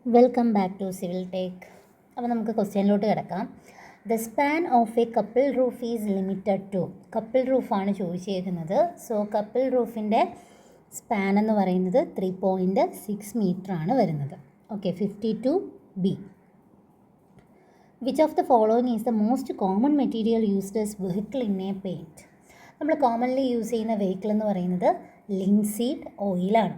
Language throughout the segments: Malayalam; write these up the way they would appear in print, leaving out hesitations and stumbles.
Welcome back to civil take. അപ്പോൾ നമുക്ക് ക്വസ്റ്റ്യനിലോട്ട് കിടക്കാം. The span of a couple roof is limited to. Couple റൂഫാണ് ചോദിച്ചേക്കുന്നത്. സോ കപ്പിൾ റൂഫിൻ്റെ സ്പാൻ എന്ന് പറയുന്നത് 3.6 മീറ്റർ ആണ് വരുന്നത്. Okay, 52B. Which of the following is the most common material used as vehicle in a paint. നമ്മൾ കോമൺലി യൂസ് ചെയ്യുന്ന വെഹിക്കിൾ എന്ന് പറയുന്നത് ലിൻസീഡ് ഓയിലാണ്.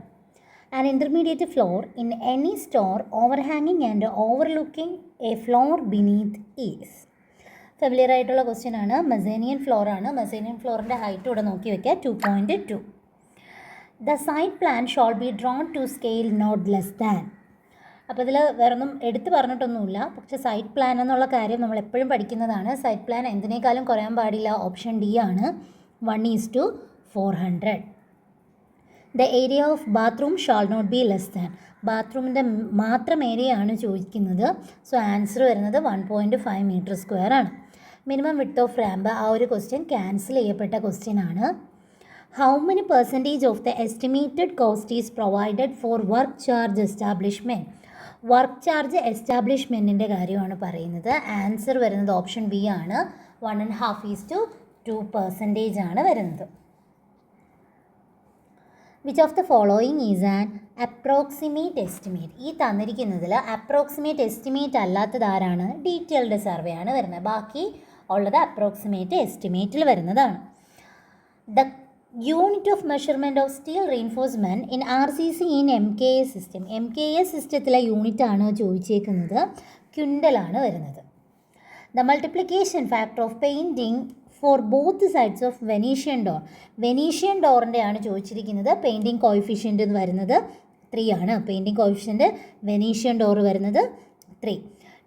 An intermediate floor in any store overhanging and overlooking a floor beneath is. Familiar ആയിട്ടുള്ള ക്വസ്റ്റ്യൻ ആണ്. മെസേനിയൻ ഫ്ലോർ ആണ്. മെസേനിയൻ ഫ്ലോറിൻ്റെ ഹൈറ്റ് ഇവിടെ നോക്കി വയ്ക്കുക, 2.2. The site plan shall be drawn to scale not less than. അപ്പോൾ ഇതിൽ വേറൊന്നും എടുത്ത് പറഞ്ഞിട്ടൊന്നുമില്ല, പക്ഷേ സൈഡ് പ്ലാൻ എന്നുള്ള കാര്യം നമ്മൾ എപ്പോഴും പഠിക്കുന്നതാണ്. സൈഡ് പ്ലാൻ എന്തിനേക്കാളും കുറയാൻ പാടില്ല. ഓപ്ഷൻ ഡി ആണ്, 1:400. The area of bathroom shall not be less than. ബാത്റൂമിൻ്റെ മാത്രം ഏരിയ ആണ് ചോദിക്കുന്നത്. സോ ആൻസർ വരുന്നത് 1.5 മീറ്റർ സ്ക്വയർ ആണ്. മിനിമം വിഡ്ത്ത് ഓഫ് റാമ്പ്, ആ ഒരു ക്വസ്റ്റ്യൻ ക്യാൻസൽ ചെയ്യപ്പെട്ട ക്വസ്റ്റ്യൻ ആണ്. How many percentage of the estimated cost is provided for work charge establishment. Work charge എസ്റ്റാബ്ലിഷ്മെൻറ്റിൻ്റെ കാര്യമാണ് പറയുന്നത്. ആൻസർ വരുന്നത് ഓപ്ഷൻ ബി ആണ്, 1.5:2% ആണ് വരുന്നത്. Which of the following is an approximate estimate. ഈ തന്നിരിക്കുന്നതിൽ അപ്രോക്സിമേറ്റ് എസ്റ്റിമേറ്റ് അല്ലാത്തത് ആരാണ്? ഡീറ്റെയിൽഡ് സർവേ ആണ് വരുന്നത്. ബാക്കി ഉള്ളത് അപ്രോക്സിമേറ്റ് എസ്റ്റിമേറ്റിൽ വരുന്നതാണ്. The unit of measurement of steel reinforcement in RCC in MKS system. MKS സിസ്റ്റത്തിലെ യൂണിറ്റ് ആണ് ചോദിച്ചേക്കുന്നത്, ക്വിൻ്റലാണ് വരുന്നത്. The multiplication factor of painting for both sides of Venetian door. Venetian ഡോറിൻ്റെ ആണ് ചോദിച്ചിരിക്കുന്നത്. പെയിൻറ്റിങ് കോയിഫിഷ്യൻ്റ് എന്ന് വരുന്നത് 3 ആണ്. പെയിൻറ്റിങ് കോയിഫിഷ്യൻ്റ് വെനീഷ്യൻ ഡോർ വരുന്നത് 3.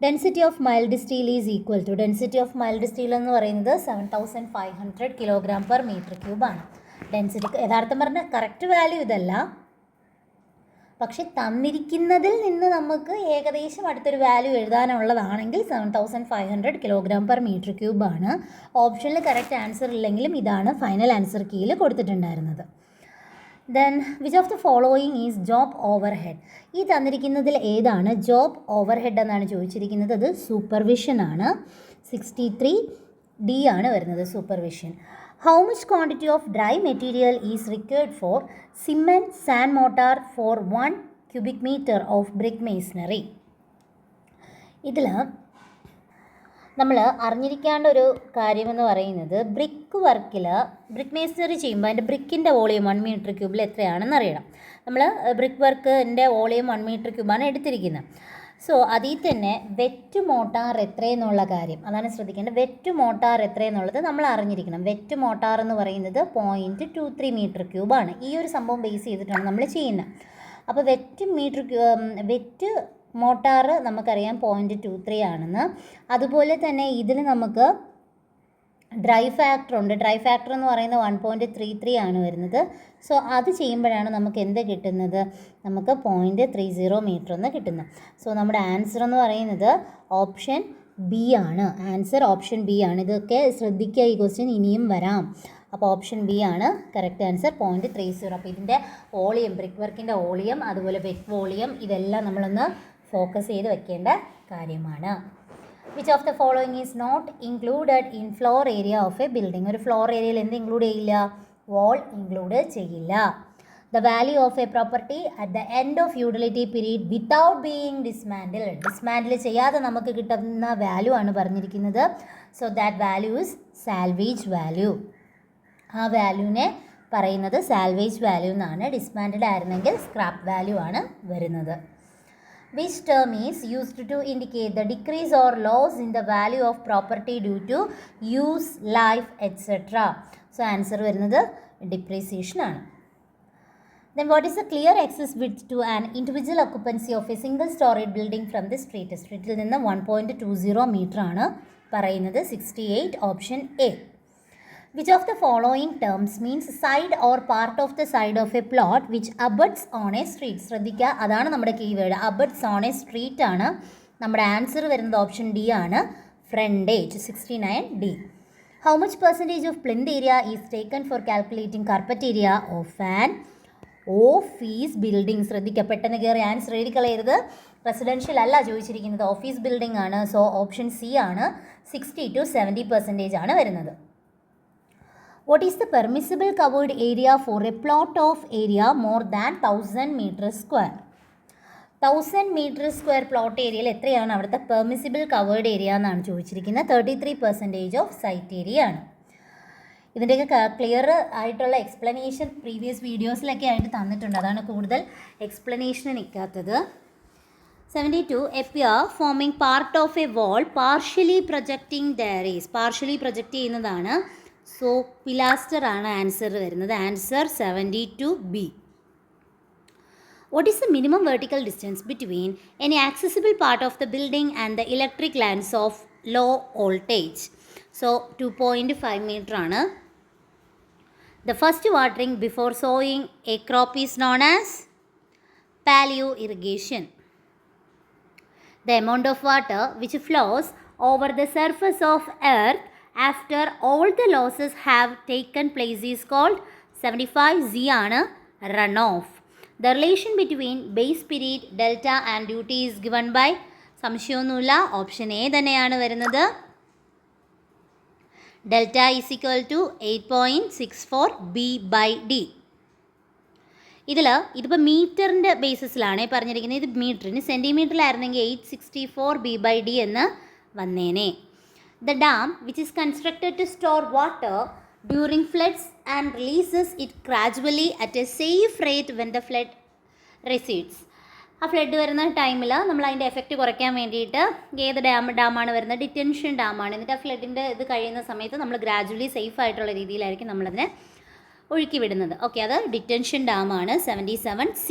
Density of mild steel is equal to. Density of mild steel എന്ന് പറയുന്നത് 7500 kg/m³ ആണ്. ഡെൻസിറ്റി യഥാർത്ഥം പറഞ്ഞാൽ കറക്റ്റ് വാല്യൂ ഇതല്ല, പക്ഷെ തന്നിരിക്കുന്നതിൽ നിന്ന് നമുക്ക് ഏകദേശം അടുത്തൊരു വാല്യൂ എഴുതാനുള്ളതാണെങ്കിൽ 7500 kg/m³ ആണ്. ഓപ്ഷനിൽ കറക്റ്റ് ആൻസർ ഇല്ലെങ്കിലും ഇതാണ് ഫൈനൽ ആൻസർ കീയിൽ കൊടുത്തിട്ടുണ്ടായിരുന്നത്. Then which of the following is job overhead. ഈ തന്നിരിക്കുന്നതിൽ ഏതാണ് ജോബ് ഓവർഹെഡ് എന്നാണ് ചോദിച്ചിരിക്കുന്നത്. അത് സൂപ്പർവിഷൻ ആണ്. 63D ആണ് വരുന്നത്, supervision. How much quantity of dry material is required for cement sand mortar for 1 cubic meter of brick masonry? ഇതിൽ നമ്മൾ അറിഞ്ഞിരിക്കേണ്ട ഒരു കാര്യമെന്ന് പറയുന്നത് ബ്രിക്ക് വർക്കിൽ ബ്രിക്ക് മേസണറി ചെയ്യുമ്പോൾ അതിൻ്റെ ബ്രിക്കിൻ്റെ വോളിയം 1 m³ എത്രയാണെന്ന് അറിയണം. നമ്മൾ ബ്രിക്ക് വർക്കിൻ്റെ വോളിയം 1 m³ ആണ് എടുത്തിരിക്കുന്നത്. സോ അതിൽ തന്നെ വെറ്റ് മോട്ടാർ എത്രയെന്നുള്ള കാര്യം അതാണ് ശ്രദ്ധിക്കേണ്ടത്. വെറ്റ് മോട്ടാർ എത്രയെന്നുള്ളത് നമ്മൾ അറിഞ്ഞിരിക്കണം. വെറ്റ് മോട്ടാർ എന്ന് പറയുന്നത് 0.23 m³ ആണ്. ഈ ഒരു സംഭവം ബേസ് ചെയ്തിട്ടാണ് നമ്മൾ ചെയ്യുന്നത്. അപ്പോൾ വെറ്റ് മോട്ടാർ നമുക്കറിയാം 0.23 ആണെന്ന്. അതുപോലെ തന്നെ ഇതിൽ നമുക്ക് ഡ്രൈ ഫാക്ടർ ഉണ്ട്. ഡ്രൈ ഫാക്ടർ എന്ന് പറയുന്നത് 1.33 ആണ് വരുന്നത്. സോ അത് ചെയ്യുമ്പോഴാണ് നമുക്ക് എന്ത് കിട്ടുന്നത്? നമുക്ക് 0.30 മീറ്റർ എന്ന് കിട്ടുന്നത്. സോ നമ്മുടെ ആൻസർ എന്ന് പറയുന്നത് ഓപ്ഷൻ ബി ആണ്. ആൻസർ ഓപ്ഷൻ ബി ആണ്. ഇതൊക്കെ ശ്രദ്ധിക്കുക, ഈ ക്വസ്റ്റ്യൻ ഇനിയും വരാം. അപ്പോൾ ഓപ്ഷൻ ബി ആണ് കറക്റ്റ് ആൻസർ, 0.30. അപ്പോൾ ഇതിൻ്റെ വോളിയം, ബ്രിക്ക് വർക്കിൻ്റെ വോളിയം, അതുപോലെ വെറ്റ് വോളിയം, ഇതെല്ലാം നമ്മളൊന്ന് ഫോക്കസ് ചെയ്ത് വെക്കേണ്ട കാര്യമാണ്. Which of the following is not included in floor area of a building. ഒരു ഫ്ലോർ ഏരിയയിൽ എന്ത് ഇൻക്ലൂഡ് ചെയ്യില്ല? വോൾ ഇൻക്ലൂഡ് ചെയ്യില്ല. The value of a property at the end of utility period without being dismantle. Dismantle ചെയ്യാതെ നമുക്ക് കിട്ടുന്ന വാല്യൂ ആണ് പറഞ്ഞിരിക്കുന്നത്. So that value is salvage value. ആ വാല്യൂവിനെ പറയുന്നത് സാൽവേജ് വാല്യൂ എന്നാണ്. ഡിസ്മാൻഡിൽ ആയിരുന്നെങ്കിൽ സ്ക്രാപ്പ് വാല്യൂ ആണ് വരുന്നത്. Which term is used to indicate the decrease or loss in the value of property due to use, life, etc. So answer വരുന്നത് depreciation ആണ്. Then what is the clear access width to an individual occupancy of a single story building from the street? സ്ട്രീറ്റിൽ നിന്ന് 1.20 മീറ്റർ ആണ് പറയുന്നത്. 68 option A. Which of the following terms means side or part of the side of a plot which abuts on a street? ശ്രദ്ധിക്കുക, അതാണ് നമ്മുടെ keyword. abuts on a street ആണ്. നമ്മുടെ ആൻസർ വരുന്നത് ഓപ്ഷൻ ഡി ആണ്, frontage. 69D. How much percentage of plinth area is taken for calculating carpet area of an office building. ശ്രദ്ധിക്കുക, പെട്ടെന്ന് കയറി ആൻസർ എഴുതി കളയരുത്. റെസിഡൻഷ്യൽ അല്ല ചോദിച്ചിരിക്കുന്നത്, ഓഫീസ് ബിൽഡിംഗ് ആണ്. സോ ഓപ്ഷൻ സി ആണ്. 60 to 70% ആണ് വരുന്നത്. What is the permissible covered area for a plot of area more than 1000 meters square? 1000 meters square plot ഏരിയയിൽ എത്രയാണ് അവിടുത്തെ പെർമിസിബിൾ കവേർഡ് ഏരിയ എന്നാണ് ചോദിച്ചിരിക്കുന്നത്. 33% ഓഫ് സൈറ്റ് ഏരിയ ആണ്. ഇതിൻ്റെയൊക്കെ ക്ലിയർ ആയിട്ടുള്ള എക്സ്പ്ലനേഷൻ പ്രീവിയസ് വീഡിയോസിലൊക്കെ ആയിട്ട് തന്നിട്ടുണ്ട്, അതാണ് കൂടുതൽ എക്സ്പ്ലനേഷന് നിൽക്കാത്തത്. 72. A pier forming part of a wall partially projecting there is. Partially project ചെയ്യുന്നതാണ്. സോ പിലാസ്റ്റർ ആണ് ആൻസർ വരുന്നത്. Answer 72B. What is the minimum vertical distance between any accessible part of the building and the electric lines of low voltage? So 2.5 meter ആണ്. The first watering before sowing a crop is known as paleo irrigation. The amount of water which flows over the surface of earth after all the losses have taken place is called 75Z ആണ് runoff. The relation between base period, delta and duty is given by, സംശയമൊന്നുമില്ല, ഓപ്ഷൻ എ തന്നെയാണ് വരുന്നത്. Delta is equal to 8.64 B/D. ഇതിപ്പോൾ മീറ്ററിൻ്റെ ബേസിസിലാണ് പറഞ്ഞിരിക്കുന്നത്. ഇത് മീറ്ററിന് സെൻറ്റിമീറ്ററിലായിരുന്നെങ്കിൽ 864 B/D എന്ന് വന്നേനെ. The dam which is constructed to store water during floods and releases it gradually at a safe rate when the flood recedes. ആ ഫ്ലഡ് വരുന്ന ടൈമിൽ നമ്മൾ അതിൻ്റെ എഫക്റ്റ് കുറയ്ക്കാൻ വേണ്ടിയിട്ട് ഏത് ഡാമാണ് വരുന്നത്? ഡിറ്റൻഷൻ ഡാമാണ്. എന്നിട്ട് ആ ഫ്ലഡിൻ്റെ ഇത് കഴിയുന്ന സമയത്ത് നമ്മൾ ഗ്രാജുവലി സേഫ് ആയിട്ടുള്ള രീതിയിലായിരിക്കും നമ്മളതിനെ ഒഴുക്കി വിടുന്നത്. ഓക്കെ, അത് detention ഡാമാണ്. 77C.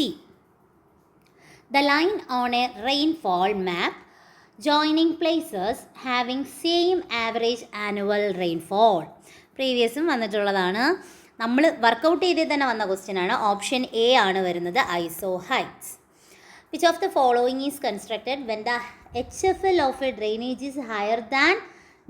The line on a rainfall map joining places having same average annual rainfall. പ്രീവിയസും വന്നിട്ടുള്ളതാണ്. നമ്മൾ വർക്കൗട്ട് ചെയ്തേ തന്നെ വന്ന ക്വസ്റ്റ്യൻ ആണ്. ഓപ്ഷൻ എ ആണ് വരുന്നത്, ഐസോ heights. Which of the following is constructed when the HFL of a drainage is higher than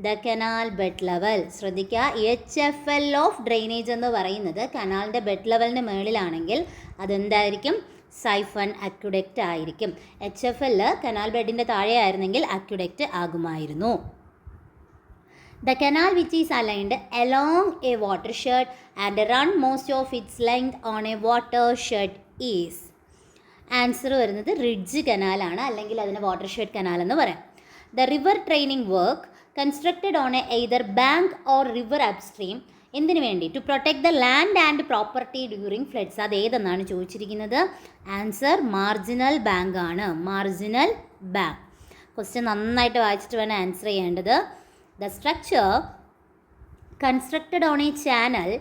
the canal bed level? ശ്രദ്ധിക്കുക, HFL ഓഫ് ഡ്രെയിനേജ് എന്ന് പറയുന്നത് കനാലിൻ്റെ ബെഡ് ലെവലിന് മുകളിലാണെങ്കിൽ അതെന്തായിരിക്കും? സൈഫൺ അക്യുഡക്റ്റ് ആയിരിക്കും. HFL കനാൽ ബെഡിൻ്റെ താഴെ ആയിരുന്നെങ്കിൽ aqueduct ആകുമായിരുന്നു. The canal which is aligned along a watershed and run most of its length on a watershed is. Answer വരുന്നത് റിഡ്ജ് കനാലാണ്, അല്ലെങ്കിൽ അതിന് വാട്ടർഷെഡ് കനാൽ എന്ന് പറയാം. The river training work constructed on a either bank or river upstream. എന്തിനു വേണ്ടി? To protect the land and property during floods. അത് ഏതെന്നാണ് ചോദിച്ചിരിക്കുന്നത്? ആൻസർ മാർജിനൽ ബാങ്ക് ആണ്. Marginal bank. ക്വസ്റ്റ്യൻ നന്നായിട്ട് വായിച്ചിട്ട് വേണം ആൻസർ ചെയ്യേണ്ടത്. The structure constructed on a channel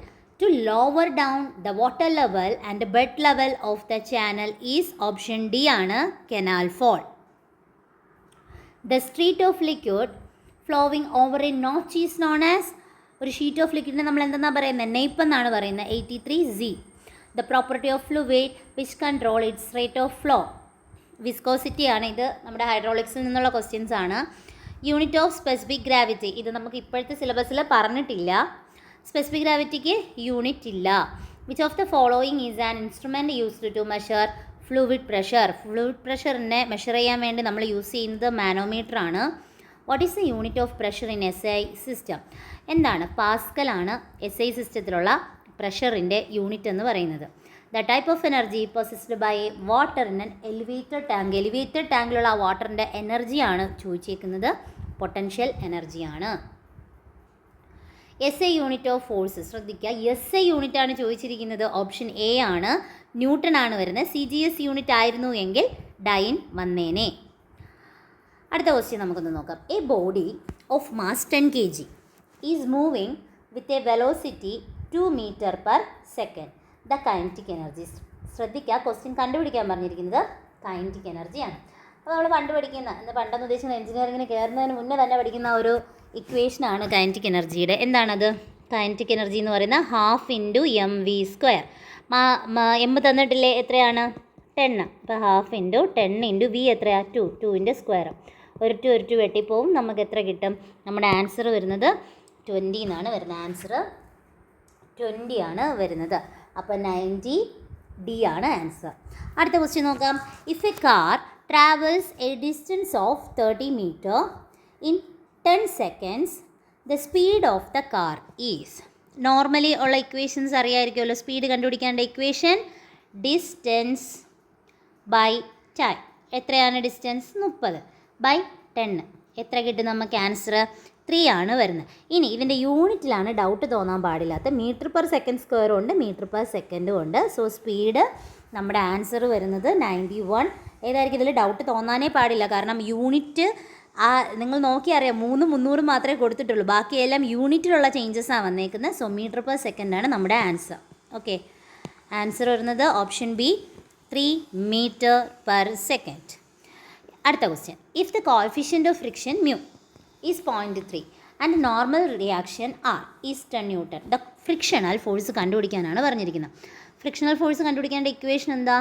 to lower down the water level and bed level of the channel is option D ആണ്, canal fall. The street of liquid flowing over a notch is known as, ഒരു ഷീറ്റ് ഓഫ് ലിക്വിഡിനെ നമ്മൾ എന്തെന്നാ പറയുന്നത്? നെയ്പ്പ് എന്നാണ് പറയുന്നത്. 83Z. The property of fluid which control its rate of flow. Viscosity ആണ്. ഇത് നമ്മുടെ ഹൈഡ്രോളിക്സിൽ നിന്നുള്ള ക്വസ്റ്റ്യൻസ് ആണ്. യൂണിറ്റ് ഓഫ് സ്പെസിഫിക് ഗ്രാവിറ്റി, ഇത് നമുക്ക് ഇപ്പോഴത്തെ സിലബസിൽ പറഞ്ഞിട്ടില്ല. സ്പെസിഫിക് ഗ്രാവിറ്റിക്ക് യൂണിറ്റ് ഇല്ല. Which of the following is an instrument used to measure fluid pressure. Fluid പ്രഷറിനെ മെഷർ ചെയ്യാൻ വേണ്ടി നമ്മൾ യൂസ് ചെയ്യുന്നത് മാനോമീറ്റർ ആണ്. What is the unit of pressure in SI system? എന്താണ്? പാസ്കലാണ് SI സിസ്റ്റത്തിലുള്ള പ്രഷറിൻ്റെ യൂണിറ്റ് എന്ന് പറയുന്നത്. The type of energy possessed by water in an elevated tank. Elevated ടാങ്കിലുള്ള ആ വാട്ടറിൻ്റെ എനർജിയാണ് ചോദിച്ചേക്കുന്നത്. പൊട്ടൻഷ്യൽ എനർജിയാണ്. SI unit of force. ശ്രദ്ധിക്കുക, SI യൂണിറ്റ് ആണ് ചോദിച്ചിരിക്കുന്നത്. ഓപ്ഷൻ എ ആണ്, ന്യൂട്ടൺ ആണ് വരുന്നത്. CGS യൂണിറ്റ് ആയിരുന്നു എങ്കിൽ ഡൈൻ വന്നേനെ. അടുത്ത ക്വസ്റ്റ്യൻ നമുക്കൊന്ന് നോക്കാം. A body of mass 10 kg is moving with a velocity 2 meter/second. The kinetic energy. ശ്രദ്ധിക്കുക, ക്വസ്റ്റ്യൻ കണ്ടുപിടിക്കാൻ പറഞ്ഞിരിക്കുന്നത് കൈനറ്റിക് എനർജിയാണ്. അപ്പോൾ നമ്മൾ പണ്ടെന്ന് ഉദ്ദേശിക്കുന്ന എഞ്ചിനീയറിങ്ങിന് കയറുന്നതിന് മുന്നേ തന്നെ പഠിക്കുന്ന ഒരു ഇക്വേഷനാണ് കൈനറ്റിക് എനർജിയുടെ. എന്താണത്? കൈനറ്റിക് എനർജി എന്ന് പറയുന്നത് 12 × mv². m തന്നിട്ടില്ലേ? എത്രയാണ്? 10. അപ്പോൾ 12 × 10 × v എത്രയാണ്? 2. 2ൻ്റെ സ്ക്വയർ. ഒരു 2 വെട്ടിപ്പോവും. നമുക്ക് എത്ര കിട്ടും? നമ്മുടെ ആൻസർ വരുന്നത് 20 എന്നാണ് വരുന്നത്. ആൻസർ 20 ആണ് വരുന്നത്. അപ്പോൾ 90 ഡി ആണ് ആൻസർ. അടുത്ത ക്വസ്റ്റ്യൻ നോക്കാം. If a car travels a distance of 30 metre in 10 seconds the speed of the car is. Normally ഉള്ള ഇക്വേഷൻസ് അറിയാമായിരിക്കുമല്ലോ. സ്പീഡ് കണ്ടുപിടിക്കേണ്ട ഇക്വേഷൻ ഡിസ്റ്റൻസ് ബൈ ടൈം. എത്രയാണ് ഡിസ്റ്റൻസ്? 30 ബൈ 10. എത്ര കിട്ടും നമുക്ക് ആൻസർ? 3 ആണ് വരുന്നത്. ഇനി ഇതിൻ്റെ യൂണിറ്റിലാണ് ഡൗട്ട് തോന്നാൻ പാടില്ലാത്ത. മീറ്റർ പെർ സെക്കൻഡ് സ്ക്വയറും ഉണ്ട്, മീറ്റർ പെർ സെക്കൻഡും ഉണ്ട്. സോ സ്പീഡ് നമ്മുടെ ആൻസർ വരുന്നത് 91. ഏതായിരിക്കും ഇതിൽ ഡൗട്ട് തോന്നാനേ പാടില്ല. കാരണം യൂണിറ്റ് നിങ്ങൾ നോക്കി അറിയാം, 3 300 മാത്രമേ കൊടുത്തിട്ടുള്ളൂ. ബാക്കിയെല്ലാം യൂണിറ്റിലുള്ള ചേഞ്ചസാണ് വന്നേക്കുന്നത്. സോ മീറ്റർ പെർ സെക്കൻഡാണ് നമ്മുടെ ആൻസർ. ഓക്കെ, ആൻസർ വരുന്നത് option B 3 metre per second. അടുത്ത question. If the coefficient of friction mu is 0.3 and normal reaction R is 10 newton. The frictional force കണ്ടുപിടിക്കാനാണ് പറഞ്ഞിരിക്കുന്നത്. ഫ്രിക്ഷണൽ ഫോഴ്സ് കണ്ടുപിടിക്കേണ്ട ഇക്വേഷൻ എന്താ?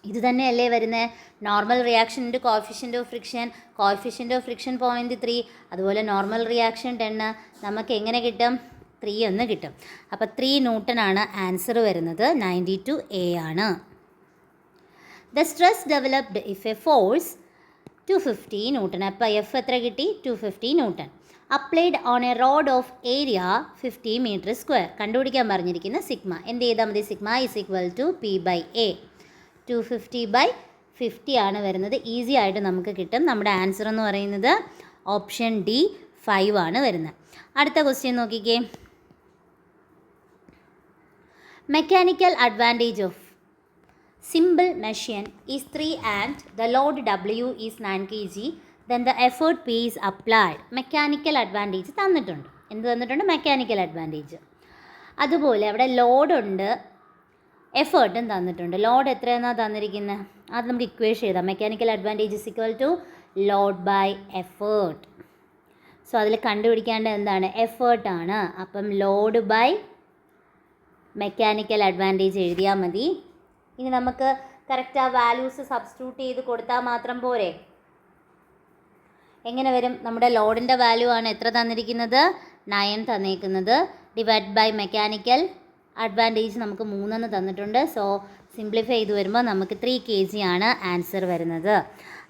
ഇത് തന്നെയല്ലേ വരുന്നത്. നോർമൽ റിയാക്ഷൻ്റെ coefficient of friction, coefficient of friction 0.3, അതുപോലെ നോർമൽ റിയാക്ഷൻ 10. നമുക്ക് എങ്ങനെ കിട്ടും? 3 എന്ന് കിട്ടും. അപ്പോൾ 3 ന്യൂട്ടൺ ആണ് ആൻസർ വരുന്നത്. 92A ആണ്. The stress developed if a force 250 newton. അപ്പോൾ എഫ് എത്ര കിട്ടി? 250 newton. Applied on a rod of area 50 metre square. കണ്ടുപിടിക്കാൻ പറഞ്ഞിരിക്കുന്ന സിഗ്മ. എന്ത് ചെയ്താൽ മതി? Sigma is equal to P/A. 250/50 ആണ് വരുന്നത്. ഈസി ആയിട്ട് നമുക്ക് കിട്ടും. നമ്മുടെ ആൻസർ എന്ന് പറയുന്നത് ഓപ്ഷൻ ഡി 5 ആണ് വരുന്നത്. അടുത്ത ക്വസ്റ്റ്യൻ നോക്കിക്കേ. Mechanical advantage of simple machine is 3 and the load W is 9 kg. Then the effort P is applied. Mechanical advantage തന്നിട്ടുണ്ട്. എന്ത് തന്നിട്ടുണ്ട്? Mechanical advantage. അതുപോലെ അവിടെ ലോഡുണ്ട്, എഫേർട്ടും തന്നിട്ടുണ്ട്. ലോഡ് എത്രയെന്നാണ് തന്നിരിക്കുന്നത്? അത് നമുക്ക് ഇക്വേഷൻ എഴുതാം. Mechanical advantage is equal to load by effort. So അതിൽ കണ്ടുപിടിക്കേണ്ടത് എന്താണ്? എഫേർട്ടാണ്. അപ്പം ലോഡ് ബൈ മെക്കാനിക്കൽ അഡ്വാൻറ്റേജ് എഴുതിയാൽ മതി. ഇനി നമുക്ക് കറക്റ്റ് ആ വാല്യൂസ് സബ്സ്റ്റിറ്റ്യൂട്ട് ചെയ്ത് കൊടുത്താൽ മാത്രം പോരെ? എങ്ങനെ വരും? നമ്മുടെ ലോഡിൻ്റെ വാല്യൂ ആണ് എത്ര തന്നിരിക്കുന്നത്? 9 തന്നിരിക്കുന്നത്. ഡിവൈഡ് ബൈ മെക്കാനിക്കൽ അഡ്വാൻറ്റേജ് നമുക്ക് 3 തന്നിട്ടുണ്ട്. സോ സിംപ്ലിഫൈ ചെയ്ത് വരുമ്പോൾ നമുക്ക് 3 kg ആണ് ആൻസർ വരുന്നത്.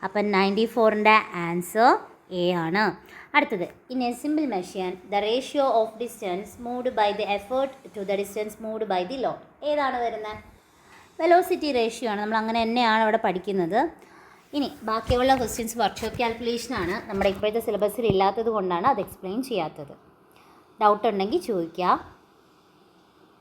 അപ്പം 94ൻ്റെ ആൻസർ എ ആണ്. അടുത്തത്. In a simple machine the ratio of distance moved by the effort to the distance moved by the load. ഏതാണ് വരുന്നത്? വെലോസിറ്റി റേഷ്യോ ആണ്. നമ്മൾ അങ്ങനെ തന്നെയാണ് അവിടെ പഠിക്കുന്നത്. ഇനി ബാക്കിയുള്ള ക്വസ്റ്റ്യൻസ് വർക്ക്ഷോപ്പ് കാൽക്കുലേഷനാണ്. നമ്മുടെ ഇപ്പോഴത്തെ സിലബസിൽ ഇല്ലാത്തത് കൊണ്ടാണ് അത് എക്സ്പ്ലെയിൻ ചെയ്യാത്തത്. ഡൗട്ട് ഉണ്ടെങ്കിൽ ചോദിക്കുക.